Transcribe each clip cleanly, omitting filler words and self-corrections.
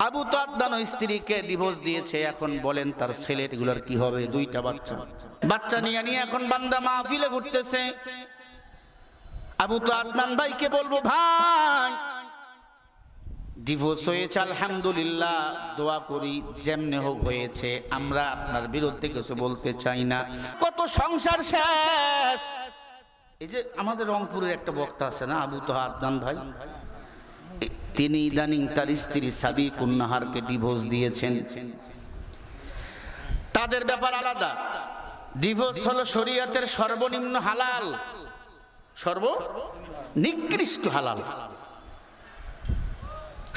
আবু তাদদান স্ত্রীকে ডিভোর্স দিয়েছে, এখন বলেন তার ছেলেগুলোর কি হবে? দুইটা বাচ্চা নিয়ে এখন বান্দা মাহফিলে ঘুরতেছে। আবু তাদদান ভাইকে বলবো, ভাই ডিভোর্স হয়েছে আলহামদুলিল্লাহ, দোয়া করি যেমনে হোক হয়েছে, আমরা আপনার বিরুদ্ধে কিছু বলতে চাই না। কত সংসার শেষ। এই যে আমাদের রংপুরের একটা বক্তা আছে না, আবু তাদদান ভাই, তিনি ইদানিং তার স্ত্রী সাবিকুন নাহারকে ডিভোর্স দিয়েছেন। তাদের ব্যাপার আলাদা। ডিভোর্স হলো শরীয়তের সর্বনিম্ন হালাল, সর্বনিকৃষ্ট হালাল,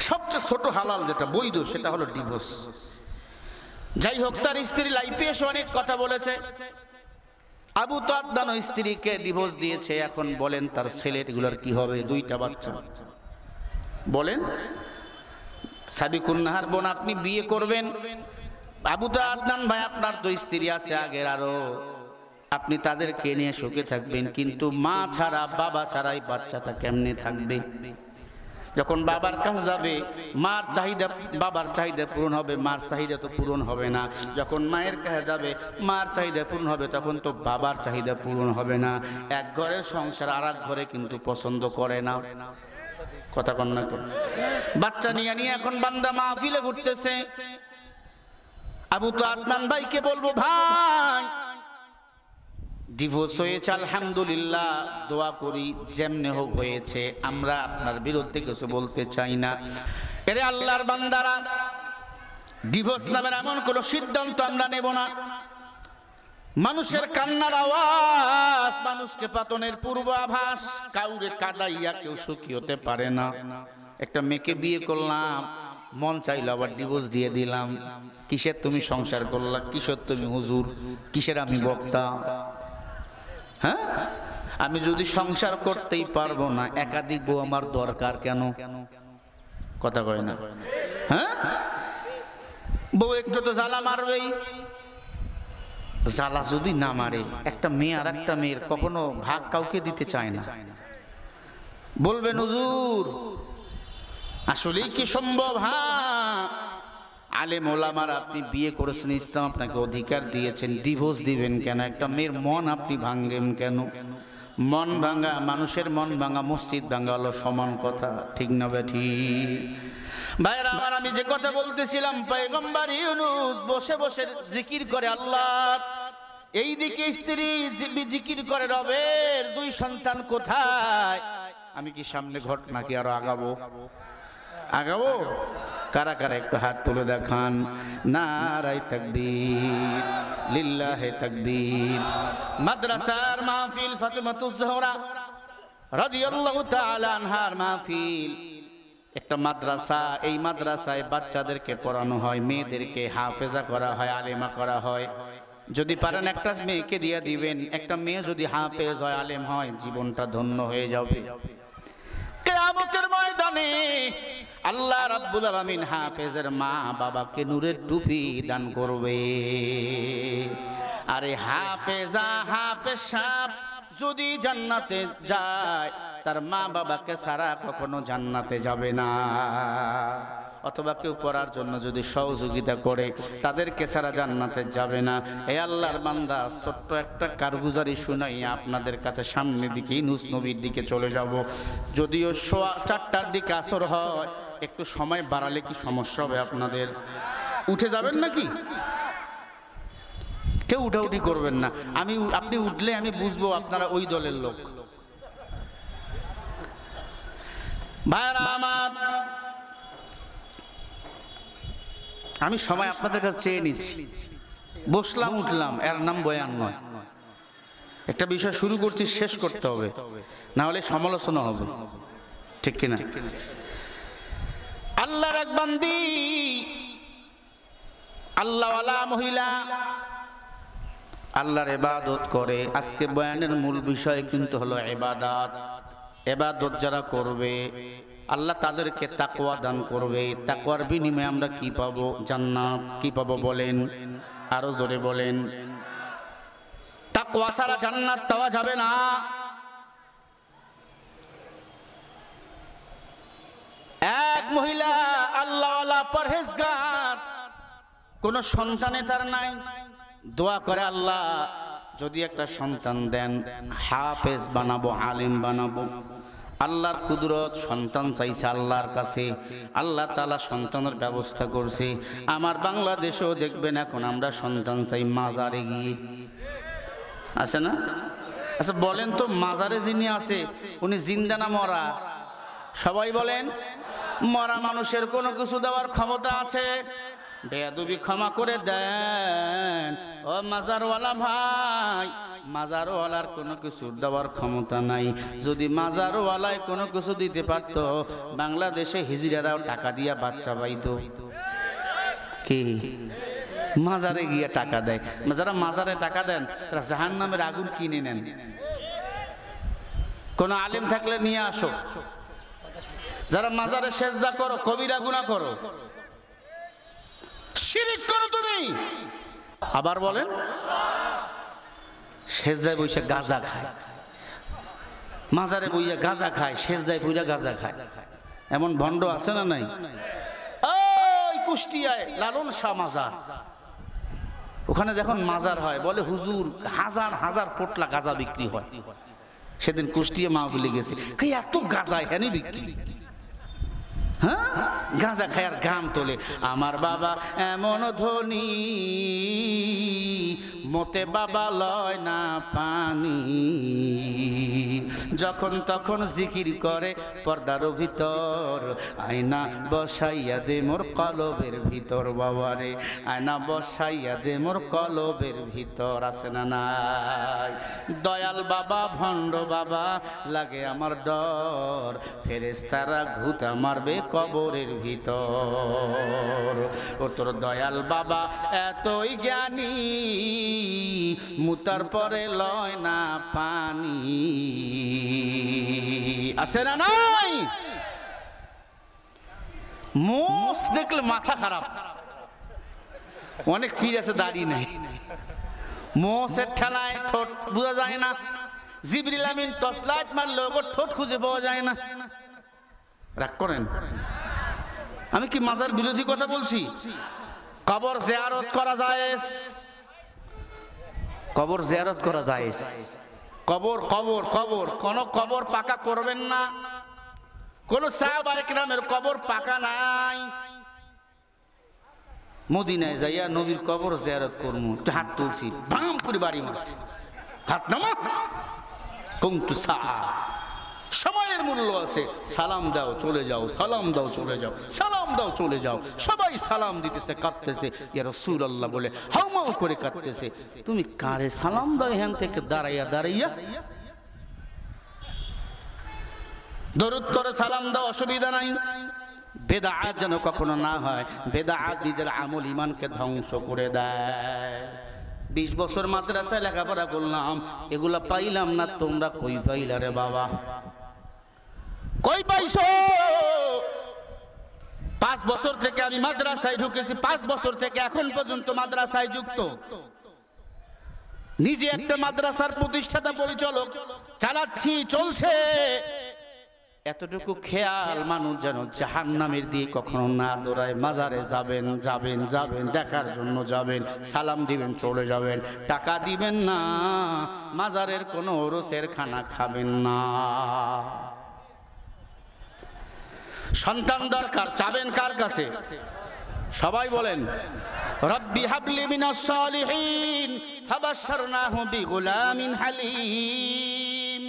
সবচেয়ে ছোট হালাল যেটা বৈধ সেটা হলো ডিভোর্স। যাই হোক, তার স্ত্রী লাইফে এসে অনেক কথা বলেছে। আবু তাদদান স্ত্রীকে ডিভোর্স দিয়েছে, এখন বলেন তার ছেলেগুলোর কি হবে? দুইটা বাচ্চা। বলেন সাবিকুন নাহার বোন, আপনি বিয়ে করবেন? আবু তাদদান ভাই, আপনার তো স্ত্রী আছে আগের আরো, আপনি তাদেরকে নিয়ে সুখে থাকবেন, কিন্তু মা ছাড়া বাবা ছাড়াই বাচ্চাটা কেমনে থাকবে? যখন বাবার কাছে যাবে মার চাহিদা, বাবার চাহিদা পূরণ হবে, মার চাহিদা তো পূরণ হবে না। যখন মায়ের কাছে যাবে মার চাহিদা পূরণ হবে, তখন তো বাবার চাহিদা পূরণ হবে না। এক ঘরের সংসার আর এক ঘরে কিন্তু পছন্দ করে না। কথা কন না? বাচ্চা নিয়ে এখন বান্দা মাহফিলে ঘুরতেছে। আবু তাদদান ভাইকে বলবো, ভাই ডিভোর্স হয়েছে আলহামদুলিল্লাহ, দোয়া করি যেমনে হোক হয়েছে, আমরা আপনার বিরুদ্ধে কিছু বলতে চাই না। এরে আল্লাহর বান্দারা, ডিভোর্স নামের এমন কোন সিদ্ধান্ত আমরা নেব না। মানুষের কান্নার আওয়াজ মানুষকে পাতনের পূর্বাভাস। কাউরে কাদাইয়া কেউ সুখী হতে পারে না। একটা মেয়েকে বিয়ে করলাম, মন চাইলো আবার ডিভোর্স দিয়ে দিলাম। কিসের তুমি সংসার করলা? কিসের তুমি হুজুর? কিসের আমি বক্তা? হ্যাঁ, আমি যদি সংসার করতেই পারবো না, একাধিক বউ আমার দরকার কেন? কথা কয় না? হ্যাঁ, বউ একটু তো জ্বালা মারবেই। জ্বালা যদি না মারে, একটা মেয়ে আর একটা মেয়ের কখনো ভাগ কাউকে দিতে চায় না। বলবেন হুজুর আসলেই কি সম্ভব? হ্যাঁ, আলেম ওলামারা, আপনি বিয়ে করেছেন, ইসলাম আপনাকে অধিকার দিয়েছেন, ডিভোর্স দিবেন কেন? একটা মেয়ের মন আপনি ভাঙবেন কেন? মন ভাঙা, মানুষের মন ভাঙা, মসজিদ ভাঙা হলো সমান কথা, ঠিক না বেঠি? ভাইরা আমার, আমি যে কথা বলতেছিলাম, পয়গম্বর ইউনূস বসে বসে জিকির করে আল্লাহ, এইদিকে স্ত্রী জিকির করে রবের, দুই সন্তান কোথায়? আমি কি সামনে ঘট নাকি আরো আগাবো? কারা কারা একটু হাত তুলে দেখান। নারায়ে তাকবীর, লিল্লাহে তাকবীর। মাদ্রাসার মাহফিল, ফাতেমাতুজ জোহরা রাদিয়াল্লাহু তাআলা আনহার মাহফিল। একটা মাদ্রাসা, এই মাদ্রাসায় বাচ্চাদেরকে পড়ানো হয়, মেয়েদেরকে হাফেজা করা হয়, আলেমা করা হয়। যদি পারেন একটা মেয়েকে দিয়ে দিবেন। একটা মেয়ে যদি হাফেজ হয়, আলেম হয়, জীবনটা ধন্য হয়ে যাবে। কিয়ামতের ময়দানে আল্লাহ রাব্বুল আলামিন হাফেজের মা বাবাকে নূরের টুপি দান করবে। আরে হাফেজা, হাফেজ সাহেব যদি জান্নাতে যায়, তার মা বাবাকে ছাড়া কখনো জান্নাতে যাবে না। অথবা কেউ পড়ার জন্য যদি সহযোগিতা করে, তাদেরকে ছাড়া জান্নাতে যাবে না। এই আল্লাহর বান্দা, ছোট্ট একটা কারগুজারি শুনাই আপনাদের কাছে সামনের দিকে ইউনূস নবীর দিকে চলে যাব। যদিও 4টার দিকে আসর হয়, একটু সময় বাড়ালে কি সমস্যা হবে আপনাদের? উঠে যাবেন নাকি? কেউ উঠাউঠি করবেন না। আপনি উঠলে আমি বুঝবো আপনারা ওই দলের লোক। ভাইরা আমার, আমি সময় আপনাদের কাছে চেয়ে নিচ্ছি। বসলাম উঠলাম, এর নাম বয়ান নয়। একটা বিষয় শুরু করছি, শেষ করতে হবে, না হলে সমালোচনা হবে, ঠিক কিনা? আল্লাহর এক বান্দি, আল্লাহওয়ালা মহিলা, আল্লাহর ইবাদত করে। আজকে বয়ানের মূল বিষয় কিন্তু হলো ইবাদত। ইবাদত যারা করবে, আল্লাহ তাদেরকে তাকওয়া দান করবে। তাকওয়ার বিনিময়ে আমরা কি পাবো? জান্নাত। কি পাবো বলেন? আরো জোরে বলেন। তাকওয়া ছাড়া জান্নাত পাওয়া যাবে না। এক মহিলা আল্লাহওয়ালা পরহেজগার, কোন সন্তানে তার নাই, দোয়া করে আল্লাহ যদি একটা সন্তান দেন হাফেজ বানাবো, আলিম বানাবো। আল্লাহর কুদরত, সন্তান চাইছে আল্লাহর কাছে, আল্লাহ তাআলা সন্তানের ব্যবস্থা করছে। আমার বাংলাদেশেও দেখবেন এখন আমরা সন্তান চাই মাজারে গিয়ে, আছে না? আচ্ছা বলেন তো, মাজারে যিনি আছে উনি জিন্দা না মরা? সবাই বলেন। মরা মানুষের কোনো কিছু দেওয়ার ক্ষমতা আছে? বেয়াদবি ক্ষমা করে দেন ও মাজারওয়ালা ভাই, মাজারওয়ালার কোনো কিছু দেওয়ার ক্ষমতা নাই। যদি মাজারওয়ালায় কোনো কিছু দিতে পারতো, বাংলাদেশে হিজড়ারাও টাকা দিয়া বাচ্চা পাইতো। কি মাজারে গিয়ে টাকা দেয়? যারা মাজারে টাকা দেন তারা জাহান্নামের আগুন কিনে নেন। কোন আলেম থাকলে নিয়ে আসো। যারা মাজারে সেজদা করো, কবিরা গুনাহ করো, শিরক করো তুমি। আবার বলেন, সেজদায় বইসা গাঁজা খায়, মাজারে বইয়া গাঁজা খায়, সেজদায় বইয়া গাঁজা খায়। এমন ভণ্ড আছে না নাই? ওই কুষ্টিয়ায় লালন শাহ মাজার, ওখানে যখন মাজার হয় বলে হুজুর হাজার হাজার পোটলা গাঁজা বিক্রি হয়। সেদিন কুষ্টিয়া মাহফিলে গেছে, এত গাঁজা এখানে বিক্রি। হ্যাঁ, গাঁজা খায় আর গান তোলে, আমার বাবা এমন ধনী, মতে বাবা লয় না পানি, যখন তখন জিকির করে পর্দার ভিতর, আয়না বসাইয়া দে মোর কলবের ভিতর। বাবারে আয়না বসাইয়া দে মোর কলবের ভিতর। আছে না নাই? দয়াল বাবা ভণ্ড বাবা, লাগে আমার ডর, ফেরেশতারা ঘুতা মারবে কবরের ভিতর। ও তোর দয়াল বাবা এতই জ্ঞানী, মুতার পরে লয় না পানি। আছে না নাই? মোষ দেখলে মাথা খারাপ। অনেক ফির আছে, দাড়ি নাই, মোষের ঠেলায় ঠোঁট বোঝা যায় না। জিবরিল আমিন টর্চ লাইট মারলে ওর ঠোঁট খুঁজে পাওয়া যায় না। রাগ করেন? আমি কি মাজার বিরোধী কথা বলছি? কবর জিয়ারত করা জায়েজ, কবর জিয়ারত করা জায়েজ। কবর কবর কবর, কোন কবর পাকা করবেন না। কোন সাহাবায়ে কেরামের কবর পাকা নাই। মদিনায় যাইয়া নবীর কবর জিয়ারত করমু, হাত তুলছি, বাম করে বাড়ি মারছি, হাত নামা। কুনতু সাআ, সময়ের মূল্য আছে। সালাম দাও চলে যাও, সালাম দাও চলে যাও, সালাম দাও চলে যাও। সবাই সালাম দিতেছে, কাঁদতেছে, ইয়া রাসূলুল্লাহ বলে হাউমাউ করে কাঁদতেছে। তুমি কারে সালাম দাও এখান থেকে দাঁড়াইয়া দাঁড়াইয়া? দরুদ করে সালাম দাও, অসুবিধা নাই। বেদাত যেন কখনো না হয়। বেদাত নিজের আমল ইমানকে ধ্বংস করে দেয়। 20 বছর মাদ্রাসায় লেখাপড়া করলাম, এগুলা পাইলাম না। তোমরা কই পাইলা রে বাবা? কই পাইছো? 5 বছর থেকে আমি মাদ্রাসায় ঢুকেছি, 5 বছর থেকে এখন পর্যন্ত মাদ্রাসায় যুক্ত। নিজে একটা মাদ্রাসার প্রতিষ্ঠাতা পরিচালক, চালাচ্ছি, চলছে। এতটুকু খেয়াল মানুষ যেন জাহান্নামের দিকে কখনো না দৌড়ায়। মাজারে যাবেন যাবেন যাবেন, দেখার জন্য যাবেন, সালাম দিবেন চলে যাবেন, টাকা দিবেন না। মাজারের কোনো ওরসের খানা খাবেন না। সন্তান দরকার, চাবেন কার কাছে? সবাই বলেন, রব্বি হাবলি মিনাস সালিহিন ফাবাশশারনাহু বিগুলামিন হালিম।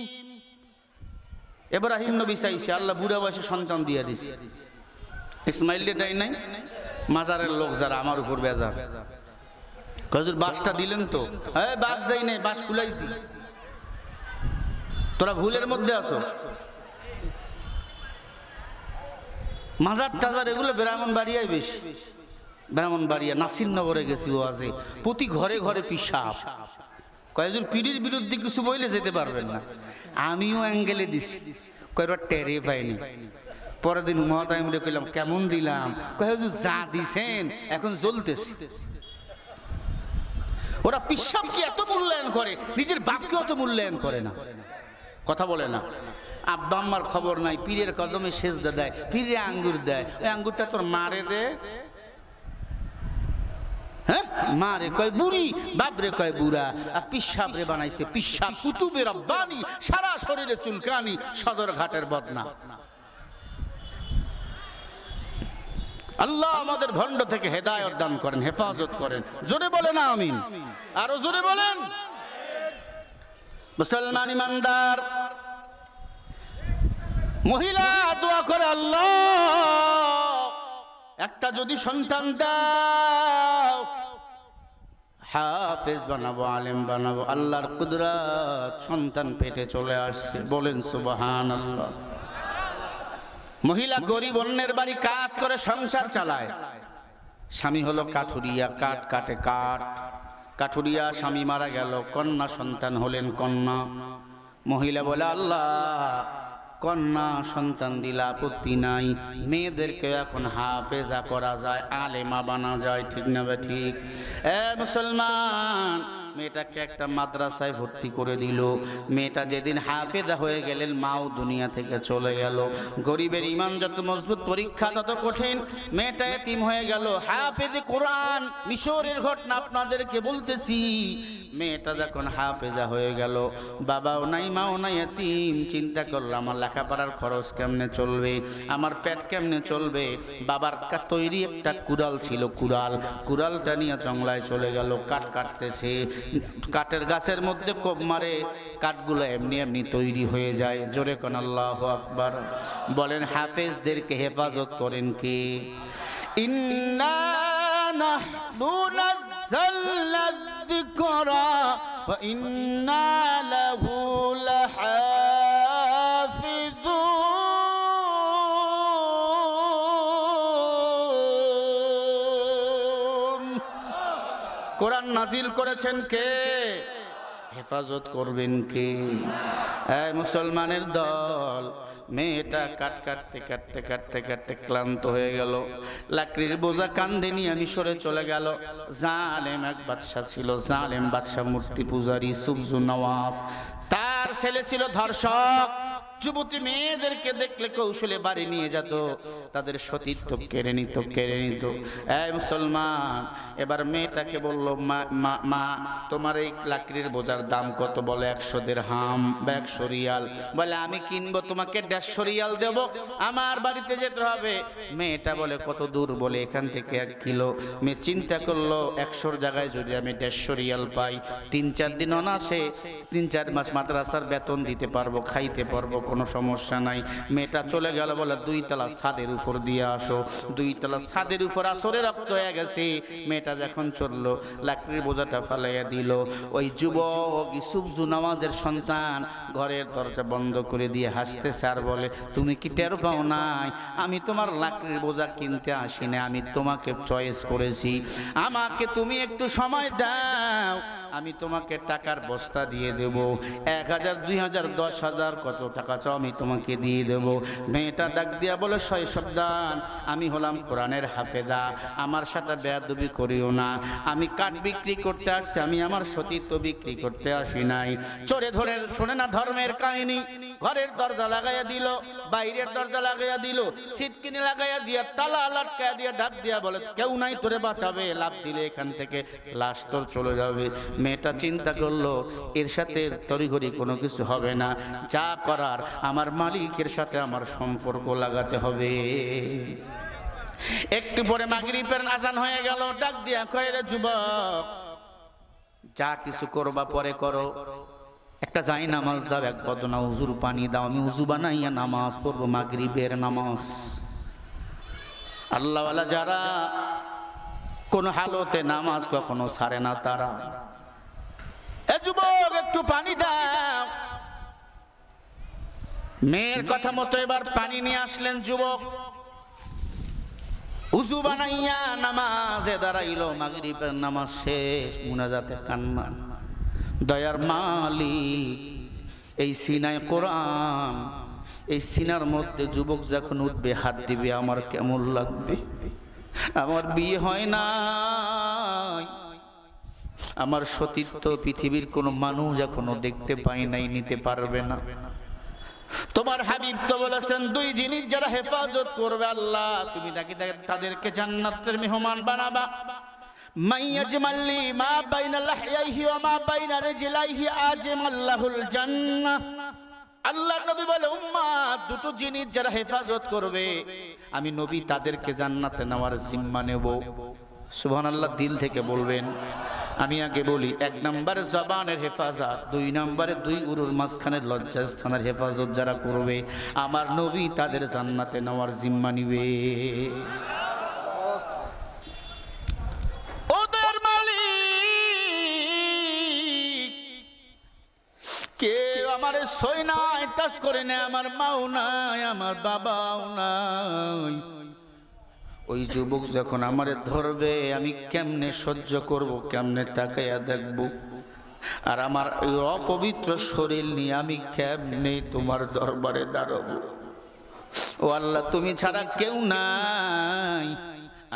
ইব্রাহিম নবী চাইছে, আল্লাহ বুড়া বয়সে সন্তান দিয়ে দিছে। ইসমাইল দেয় নাই। মাজারের লোক যারা আমার উপর বেজার, হুজুর বাসটা দিলেন তো? হ্যাঁ বাস দেই নাই, বাস খুলাইছি। তোরা ভুলের মধ্যে আছো। মাজার টাজার এগুলো ব্রাহ্মণবাড়িয়ায় বেশি। ব্রাহ্মণবাড়িয়া নাসিরনগরে গেছি ওয়াজে, প্রতি ঘরে ঘরে পিশাব। কয়েকজন পীরের বিরুদ্ধে কিছু বইলে যেতে পারবেন না। আমিও অ্যাঙ্গেলে দিছি, কয়েকবার টেরে পাইনি। পরের দিন মহাতাইমরে কইলাম কেমন দিলাম? কয়েকজন যা দিছেন এখন জ্বলতেছে। ওরা পিশাবকে এত মূল্যায়ন করে, নিজের বাপকে অত মূল্যায়ন করে না। কথা বলে না। আব্বা আম্মার খবর নাই, পীরের কদমে সেজদা দেয়, পীরে আঙ্গুর দেয়, ওই আঙ্গুরটা তোর মারে দে। হ্যাঁ, মারে কয় বুড়ি, বাপরে কয় বুড়া। আর পিসাব রে বানাইছে পিসাব, কুতুবে রব্বানি, সারা শরীরে চুলকানি, সদরঘাটের বদনা। আল্লাহ আমাদের ভণ্ড থেকে হেদায়েত দান করেন, হেফাজত করেন। জোরে বলেন আমিন, আরো জোরে বলেন। মুসলমান ইমানদার মহিলা দোয়া করে, আল্লাহ একটা যদি সন্তান দাও, হাফেজ বানাবো, আলেম বানাবো। আল্লাহর কুদরত, সন্তান পেটে চলে আসছে, বলেন সুবহানাল্লাহ। মহিলা গরিব, অন্যের বাড়ি কাজ করে সংসার চালায়। স্বামী হলো কাঠুরিয়া, কাঠ কাটে কাঠ, কাঠুরিয়া। স্বামী মারা গেল, কন্যা সন্তান হলেন কন্যা। মহিলা বলে, আল্লাহ কন্যা সন্তান দিলা, আপত্তি নাই, মেয়েদেরকে এখন হাফেজা করা যায়, আলেমা বানা যায়, ঠিক না বে ঠিক? মুসলমান, মেয়েটাকে একটা মাদ্রাসায় ভর্তি করে দিল। মেয়েটা যেদিন হাফেজা হয়ে গেলেন, মাও দুনিয়া থেকে চলে গেল। গরিবের ইমান যত মজবুত, পরীক্ষা তত কঠিন। মেয়েটা এতিম হয়ে গেল। হাফেজে কোরআন, মিশরের ঘটনা আপনাদেরকে বলতেছি। মেয়েটা যখন হাফেজা হয়ে গেল, বাবাও নাই, মাও নাই, এতিম। চিন্তা করলো, আমার লেখাপড়ার খরচ কেমনে চলবে, আমার পেট কেমনে চলবে। বাবার তৈরি একটা কুড়াল ছিল, কুড়ালটা নিয়ে জঙ্গলায় চলে গেল, কাঠ কাটতেছে। কাঠের গাছের মধ্যে কোপ মারে, কাঠগুলো এমনি এমনি তৈরি হয়ে যায়। জোরে কোন আল্লাহু আকবার। বলেন, হাফেজদেরকে হেফাজত করেন কে? ইন্না নাহনু নাযালনা যিকরা ওয়া ইন্না লাহু লাহাফিজুন। কোরআন নাজিল করেছেন কে? হেফাজত করবেন কে? মুসলমানের দল। মেয়েটা কাটতে কাটতে কাটতে কাটতে ক্লান্ত হয়ে গেল। লাকড়ির বোঝা কান্দে নিয়ে মিশরে চলে গেল। জালেম এক বাদশা ছিল, জালেম বাদশা মূর্তি পূজারী, সুবজু নওয়াজ। তার ছেলে ছিল ধর্ষক। যুবতী মেয়েদেরকে দেখলে কৌশলে বাড়ি নিয়ে যেত, তাদের সতীত্ব কেড়ে নিত। মুসলমান, এবার মেয়েটাকে বলল, মা তোমার এই লাকড়ির বোঝার দাম কত? বলে 100 দিরহাম বা 100 রিয়াল। বলে আমি কিনবো, তোমাকে 150 রিয়াল দেব, আমার বাড়িতে যেতে হবে। মেয়েটা বলে কত দূর? বলে এখান থেকে 1 কিলো। মেয়ে চিন্তা করলো, 100 জায়গায় যদি আমি 150 রিয়াল পাই, 3-4 দিন অনাসে, 3-4 মাস মাদ্রাসার বেতন দিতে পারবো, খাইতে পারবো, কোনো সমস্যা নাই। মেয়েটা চলে গেল, বলে 2 তলা ছাদের উপর দিয়ে আসো। 2 তলা ছাদের উপর আসরে রক্ত হয়ে গেছে। মেয়েটা যখন চললো, লাকড়ির বোঝাটা ফালাইয়া দিল। ওই যুবক ইউসুফজু নামাজের সন্তান ঘরের দরজা বন্ধ করে দিয়ে হাসতেছে আর বলে, তুমি কি টের পাও নাই? আমি তোমার লাকড়ির বোঝা কিনতে আসি না, আমি তোমাকে চয়েস করেছি। আমাকে তুমি একটু সময় দাও, আমি তোমাকে টাকার বস্তা দিয়ে দেব। 1000, 2000, 10,000, কত টাকা চাও আমি তোমাকে দিয়ে দেব। মেয়েটা ডাক দিয়া বলে, শয়শব্দান, আমি হলাম কোরআনের হাফেজা, আমার সাথে বেয়াদবি করিও না। আমি কাঠ বিক্রি করতে আসছি, আমি আমার সতীত্ব বিক্রি করতে আসি নাই। চোরে ধরে শোনে না ধর্মের কাহিনী। ঘরের দরজা লাগাইয়া দিল, বাইরের দরজা লাগাইয়া দিল, সিটকিনি লাগাইয়া দিয়া, তালা লটকাইয়া দিয়া, ডাক দিয়া বলে, কেউ নাই তোরে বাঁচাবে, লাভ দিলে এখান থেকে লাশ তোর চলে যাবে। মেয়েটা চিন্তা করলো, এর সাথে তড়িঘড়ি কোনো কিছু হবে না, যা করার আমার মালিকের সাথে আমার সম্পর্ক লাগাতে হবে। একটু পরে মাগরিবের আজান হয়ে গেল। ডাক দিয়া কয়, রে যুবক, যা কিছু করবা পরে করো, একটা যাই নামাজ দাও, এক বদনা উজুর পানি দাও, আমি উজু বানাইয়া নামাজ পড়বো, মাগরিবের নামাজ। আল্লাহওয়ালা যারা কোন হালতে নামাজ কখনো ছাড়ে না, তারা, এ যুবক একটু পানি দাও। মেয়ের কথা মতো এবার পানি নিয়ে আসলেন যুবক। উজু বানাইয়া নামাজে দাঁড়াইল। মাগরিবের নামাজ শেষ, মুনাজাতে কান্না। দয়ার মালিক, এই সিনায় কোরআন, এই সিনার মধ্যে যুবক যখন উঠবে, হাত দিবে, আমার কেমন লাগবে? আমার বিয়ে হয় না, আমার সতীত্ব পৃথিবীর কোনো মানুষ এখনো দেখতে পাই নাই, নিতে পারবে না। তোমার হাবিব তো বলেছেন দুই জিনিস যারা হেফাজত করবে আল্লাহ তুমি তাদেরকে জান্নাতের মেহমান বানাবা। মাইয়াজমাল্লি মা বাইনা লাহইহি ওয়া মা বাইনা রিজলাইহি আজমাল্লাহুল জান্নাহ। আল্লাহ নবী বলে উম্মত দুটো জিনিস যারা হেফাজত করবে আমি নবী তাদেরকে জান্নাতে নেওয়ার জিম্মা নেব। সুবহানাল্লাহ, দিল থেকে বলবেন। আমি আগে বলি, 1 নম্বরে জবানের হেফাজত, 2 নম্বরে 2 উরুর মাঝখানের লজ্জাস্থানের হেফাজত যারা করবে আমার নবী তাদের জান্নাতে নেওয়ার জিম্মা নিবে। ও দয়ার মালিক, কে আমার সই নাই টাচ করে না, আমার মাও নাই, আমার বাবাও নাই। ওই যুবক যখন আমারে ধরবে আমি কেমনে সহ্য করব, কেমনে তাকাইয়া দেখব, আর আমার ওই অপবিত্র শরীর নিয়ে আমি কেমনে তোমার দরবারে দাঁড়াবো। ও আল্লাহ, তুমি ছাড়া কেউ নাই,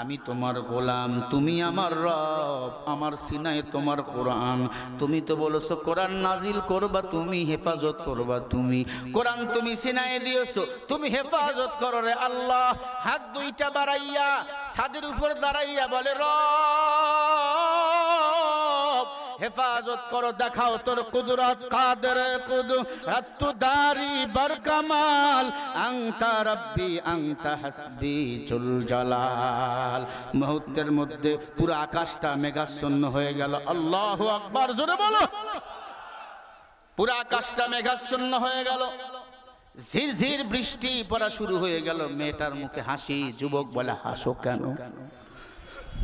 আমি তোমার গোলাম, তুমি আমার রব, আমার সিনায় তোমার কোরআন। তুমি তো বলেছো কোরআন নাজিল করবা তুমি, হেফাজত করবা তুমি। কোরআন তুমি সিনায় দিয়েছো, তুমি হেফাজত করো রে আল্লাহ। হাত দুইটা বাড়াইয়া ছাদের উপর দাঁড়াইয়া বলে রব হেফাজত করো, দেখাও তোর কুদরত। কাদের কুদরত তু দারি বরকমাল, আনতা রব্বি আনতা হাসবি জুল জালাল। মুহূর্তের মধ্যে পুরো আকাশটা মেঘাচ্ছন্ন হয়ে গেল। আল্লাহু আকবার, জোরে বলো। পুরো আকাশটা মেঘাচ্ছন্ন হয়ে গেল, ঝিরঝির বৃষ্টি পড়া শুরু হয়ে গেল। মেয়েটার মুখে হাসি। যুবক বলে হাসো কেন?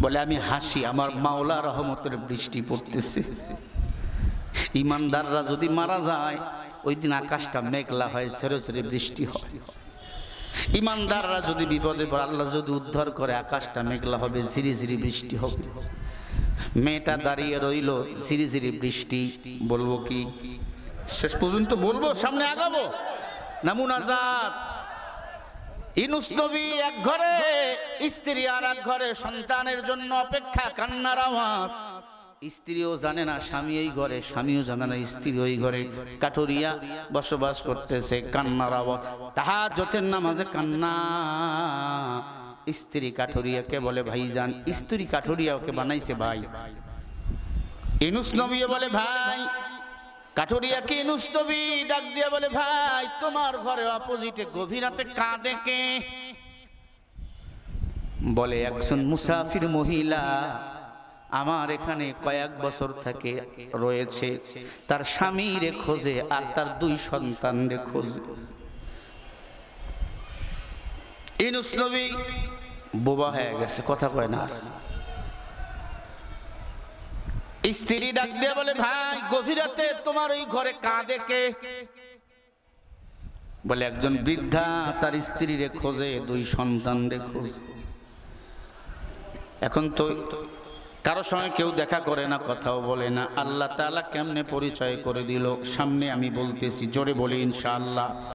বলে আমি হাসি, আমার মাওলা রহমতের বৃষ্টি পড়তেছে। ইমানদাররা যদি মারা যায় ওই দিন আকাশটা মেঘলা হয়, ঝেড়ে ঝেড়ে বৃষ্টি হয়। ইমানদাররা যদি বিপদে পড়ে আল্লাহ যদি উদ্ধার করে আকাশটা মেঘলা হবে, ঝিরি ঝিরি বৃষ্টি হবে। মেয়েটা দাঁড়িয়ে রইল, ঝিরি ঝিরি বৃষ্টি। বলবো কি শেষ পর্যন্ত বলবো, সামনে আগাবো না মুনাজাত? ইউনূস নবী এক ঘরে, স্ত্রী আর এক ঘরে, সন্তানের জন্য অপেক্ষা, কান্নার আওয়াজ। স্ত্রীও জানে না স্বামী এই ঘরে, স্বামীও জানে না স্ত্রী ওই ঘরে। কাঠুরিয়া বসবাস করতেছে, কান্নার আওয়াজ। তাহাজ্জুদের নামাজে কান্না। স্ত্রী কাঠুরিয়াকে বলে ভাইজান, স্ত্রী কাঠুরিয়া ওকে বানাইছে ভাই। ইউনূস নবী বলে ভাই। কাঠুরিয়াকে ইউনূস নবী ডাক দিয়ে বলে ভাই তোমার ঘরে অপোজিটে গভীর রাতে কাঁদে কে? বলে একজন মুসাফির মহিলা আমার এখানে কয়েক বছর থেকে রয়েছে, তার স্বামীরে খোঁজে আর তার 2 সন্তানরে খোঁজে। ইউনূস নবী বোবা হয়ে গেছে, কথা কয় না। স্ত্রী ডাক দিয়ে বলে ভাই গভীর রাতে তোমার ওই ঘরে কাঁদে কে? বলে একজন বৃদ্ধা তার স্ত্রীরে খোঁজে, 2 সন্তানরে খোঁজে। এখন তো কারো সঙ্গে কেউ দেখা করে না, কথাও বলে না। আল্লাহ তাআলা কেমনে পরিচয় করে দিল সামনে আমি বলতেছি, জোরে বলি ইনশাআল্লাহ।